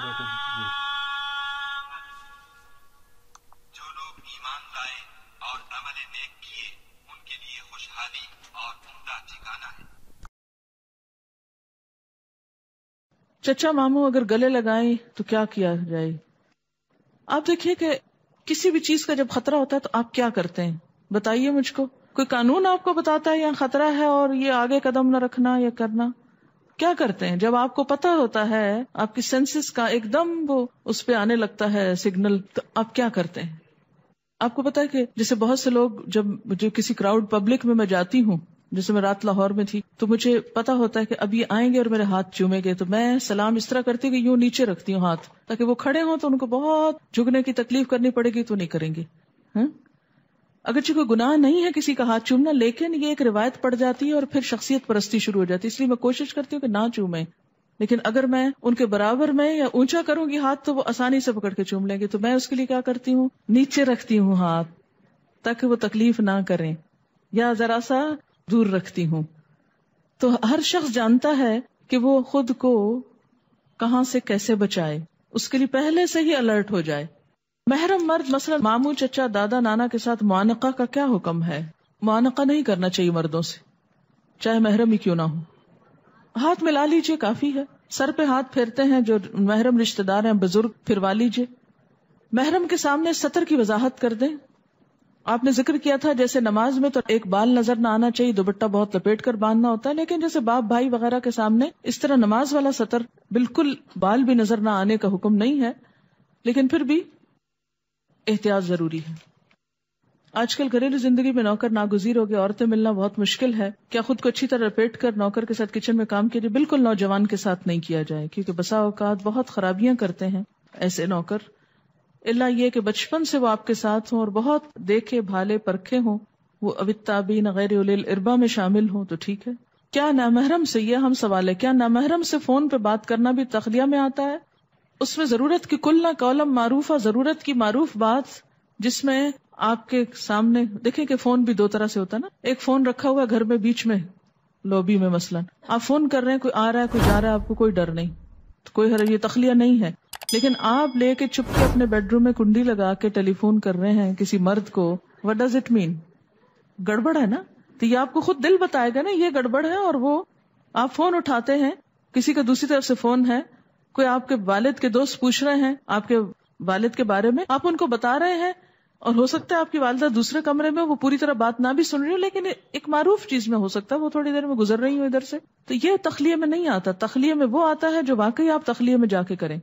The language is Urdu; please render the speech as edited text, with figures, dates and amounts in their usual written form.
جو لوگ ایمان لائے اور عمل نیک کیے ان کے لیے خوشحالی اور عمدہ ٹھکانہ ہے۔ چچا ماموں اگر گلے لگائیں تو کیا کیا جائے؟ آپ دیکھیے کہ کسی بھی چیز کا جب خطرہ ہوتا ہے تو آپ کیا کرتے ہیں؟ بتائیے مجھ کو، کوئی قانون آپ کو بتاتا ہے یا خطرہ ہے اور یہ آگے قدم نہ رکھنا یا کرنا؟ کیا کرتے ہیں جب آپ کو پتہ ہوتا ہے، آپ کی سینسز کا ایک دم وہ اس پہ آنے لگتا ہے سگنل، تو آپ کیا کرتے ہیں؟ آپ کو پتا ہے کہ جیسے بہت سے لوگ، جب مجھے کسی کراؤڈ پبلک میں جاتی ہوں، جیسے میں رات لاہور میں تھی، تو مجھے پتا ہوتا ہے کہ اب یہ آئیں گے اور میرے ہاتھ چومیں گے، تو میں سلام اس طرح کرتی ہوں کہ یوں نیچے رکھتی ہوں ہاتھ، تاکہ وہ کھڑے ہوں تو ان کو بہت جھکنے کی تکلیف کرنی پڑے گی تو نہیں کریں گے۔ اگرچہ کوئی گناہ نہیں ہے کسی کا ہاتھ چومنا، لیکن یہ ایک روایت پڑ جاتی ہے اور پھر شخصیت پرستی شروع ہو جاتی ہے، اس لیے میں کوشش کرتی ہوں کہ نہ چومیں۔ لیکن اگر میں ان کے برابر میں یا اونچا کروں گی ہاتھ تو وہ آسانی سے پکڑ کے چوم لیں گے، تو میں اس کے لیے کیا کرتی ہوں، نیچے رکھتی ہوں ہاتھ تاکہ وہ تکلیف نہ کریں، یا ذرا سا دور رکھتی ہوں۔ تو ہر شخص جانتا ہے کہ وہ خود کو کہاں سے کیسے بچائے، اس کے لیے پہلے سے ہی الرٹ ہو جائے۔ محرم مرد مثلا ماموں، چچا، دادا، نانا کے ساتھ معانقہ کا کیا حکم ہے؟ معانقہ نہیں کرنا چاہیے مردوں سے، چاہے محرم ہی کیوں نہ ہو۔ ہاتھ ملا لیجئے، کافی ہے۔ سر پہ ہاتھ پھیرتے ہیں جو محرم رشتہ دار ہیں، بزرگ، پھروا لیجئے۔ محرم کے سامنے سطر کی وضاحت کر دیں۔ آپ نے ذکر کیا تھا جیسے نماز میں تو ایک بال نظر نہ آنا چاہیے، دوپٹہ بہت لپیٹ کر باندھنا ہوتا ہے، لیکن جیسے باپ بھائی وغیرہ کے سامنے اس طرح نماز والا سطر، بالکل بال بھی نظر نہ آنے کا حکم نہیں ہے، لیکن پھر بھی احتیاط ضروری ہے۔ آج کل گھریلو زندگی میں نوکر ناگزیر ہو گئے، عورتیں ملنا بہت مشکل ہے۔ کیا خود کو اچھی طرح لپیٹ کر نوکر کے ساتھ کچن میں کام کیجیے؟ بالکل نوجوان کے ساتھ نہیں کیا جائے، کیونکہ بسا اوقات بہت خرابیاں کرتے ہیں ایسے نوکر، الا یہ کہ بچپن سے وہ آپ کے ساتھ ہوں اور بہت دیکھے بھالے پرکھے ہوں، وہ التابعین غیر اولی الاربا میں شامل ہوں تو ٹھیک ہے۔ کیا نامحرم سے، یہ ہم سوال ہے، کیا نامحرم سے فون پہ بات کرنا بھی تخلیہ میں آتا ہے؟ اس میں ضرورت کی کل نہ قولم معروفہ، ضرورت کی معروف بات جس میں آپ کے سامنے دیکھیں کہ فون بھی دو طرح سے ہوتا ہے نا، ایک فون رکھا ہوا ہے گھر میں بیچ میں لوبی میں، مثلا آپ فون کر رہے ہیں، کوئی آ رہا ہے کوئی جا رہا ہے، آپ کو کوئی ڈر نہیں، تو کوئی یہ تخلیہ نہیں ہے۔ لیکن آپ لے کے چپ کے اپنے بیڈ روم میں کنڈی لگا کے ٹیلی فون کر رہے ہیں کسی مرد کو، what does it mean؟ گڑبڑ ہے نا؟ تو یہ آپ کو خود دل بتائے گا نا یہ گڑبڑ ہے، اور وہ آپ فون اٹھاتے ہیں، کسی کا دوسری طرف سے فون ہے، کوئی آپ کے والد کے دوست پوچھ رہے ہیں آپ کے والد کے بارے میں، آپ ان کو بتا رہے ہیں، اور ہو سکتا ہے آپ کی والدہ دوسرے کمرے میں، وہ پوری طرح بات نہ بھی سن رہی ہو، لیکن ایک معروف چیز میں ہو سکتا ہے وہ تھوڑی دیر میں گزر رہی ہوں ادھر سے، تو یہ تخلیہ میں نہیں آتا۔ تخلیہ میں وہ آتا ہے جو واقعی آپ تخلیہ میں جا کے کریں۔